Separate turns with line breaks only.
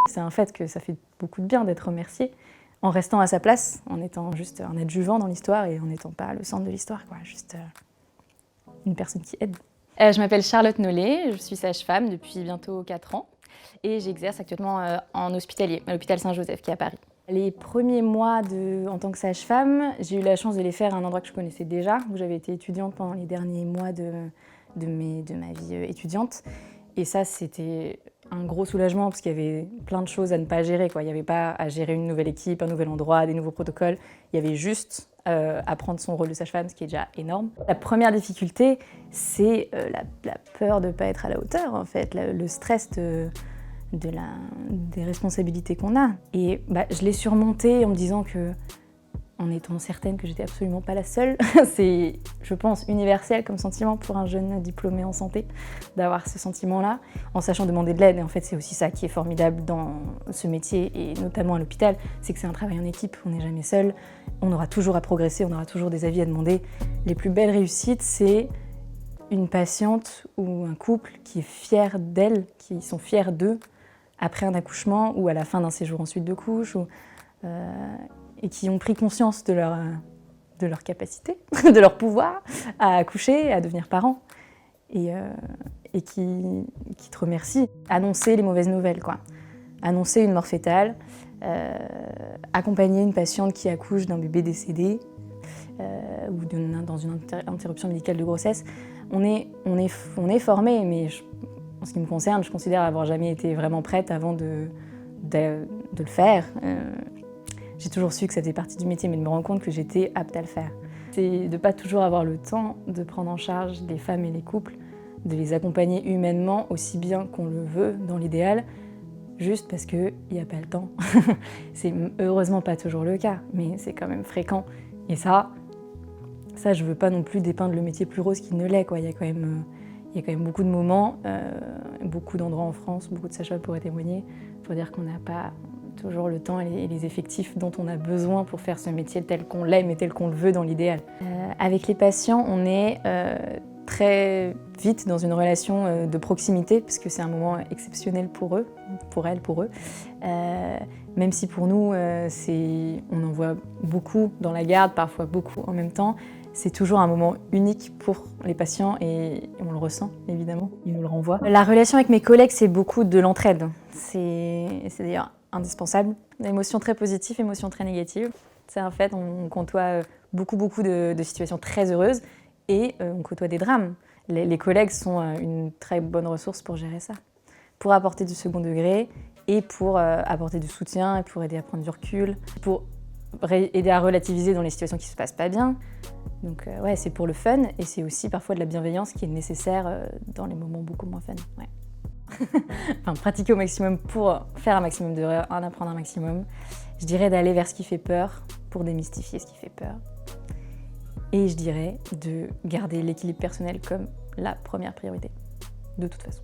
C'est un fait que ça fait beaucoup de bien d'être remercié en restant à sa place, en étant juste un adjuvant dans l'histoire et en n'étant pas le centre de l'histoire, quoi. Juste une personne qui aide. Je m'appelle Charlotte Nollet, je suis sage-femme depuis bientôt 4 ans et j'exerce actuellement en hospitalier, à l'hôpital Saint-Joseph qui est à Paris. Les premiers mois en tant que sage-femme, j'ai eu la chance de les faire à un endroit que je connaissais déjà, où j'avais été étudiante pendant les derniers mois de ma vie étudiante. Et ça, c'était un gros soulagement parce qu'il y avait plein de choses à ne pas gérer, quoi. Il n'y avait pas à gérer une nouvelle équipe, un nouvel endroit, des nouveaux protocoles. Il y avait juste à prendre son rôle de sage-femme, ce qui est déjà énorme. La première difficulté, c'est la peur de ne pas être à la hauteur, en fait, le stress des responsabilités qu'on a. Et je l'ai surmonté en me disant en étant certaine que j'étais absolument pas la seule. C'est, je pense, universel comme sentiment pour un jeune diplômé en santé, d'avoir ce sentiment-là, en sachant demander de l'aide. Et en fait, c'est aussi ça qui est formidable dans ce métier, et notamment à l'hôpital, c'est que c'est un travail en équipe, on n'est jamais seul, on aura toujours à progresser, on aura toujours des avis à demander. Les plus belles réussites, c'est une patiente ou un couple qui est fier d'elle, qui sont fiers d'eux, après un accouchement ou à la fin d'un séjour en suite de couche, et qui ont pris conscience de leur capacité, de leur pouvoir à accoucher, à devenir parents, et qui te remercient. Annoncer les mauvaises nouvelles, quoi. Annoncer une mort fétale, accompagner une patiente qui accouche d'un bébé décédé, ou dans une interruption médicale de grossesse. On est formé, mais en ce qui me concerne, je considère avoir jamais été vraiment prête avant de le faire. J'ai toujours su que ça faisait partie du métier, mais de me rendre compte que j'étais apte à le faire. C'est de ne pas toujours avoir le temps de prendre en charge les femmes et les couples, de les accompagner humainement aussi bien qu'on le veut dans l'idéal, juste parce qu'il n'y a pas le temps. C'est heureusement pas toujours le cas, mais c'est quand même fréquent. Et ça, je veux pas non plus dépeindre le métier plus rose qu'il ne l'est, quoi. Il y a quand même beaucoup de moments, beaucoup d'endroits en France, beaucoup de sages-femmes pourraient témoigner, pour dire qu'on n'a pas toujours le temps et les effectifs dont on a besoin pour faire ce métier tel qu'on l'aime et tel qu'on le veut dans l'idéal. Avec les patients, on est très vite dans une relation de proximité, parce que c'est un moment exceptionnel pour eux, pour elles, pour eux. Même si pour nous, on en voit beaucoup dans la garde, parfois beaucoup en même temps, c'est toujours un moment unique pour les patients et on le ressent, évidemment, ils nous le renvoient. La relation avec mes collègues, c'est beaucoup de l'entraide. C'est d'ailleurs indispensable. Émotions très positives, émotions très négatives. C'est un fait, on côtoie beaucoup de situations très heureuses et on côtoie des drames. Les collègues sont une très bonne ressource pour gérer ça, pour apporter du second degré et pour apporter du soutien et pour aider à prendre du recul, pour aider à relativiser dans les situations qui se passent pas bien. Donc ouais, c'est pour le fun et c'est aussi parfois de la bienveillance qui est nécessaire dans les moments beaucoup moins fun. Ouais. Enfin, pratiquer au maximum pour faire un maximum d'erreurs, en apprendre un maximum. Je dirais d'aller vers ce qui fait peur pour démystifier ce qui fait peur. Et je dirais de garder l'équilibre personnel comme la première priorité, de toute façon.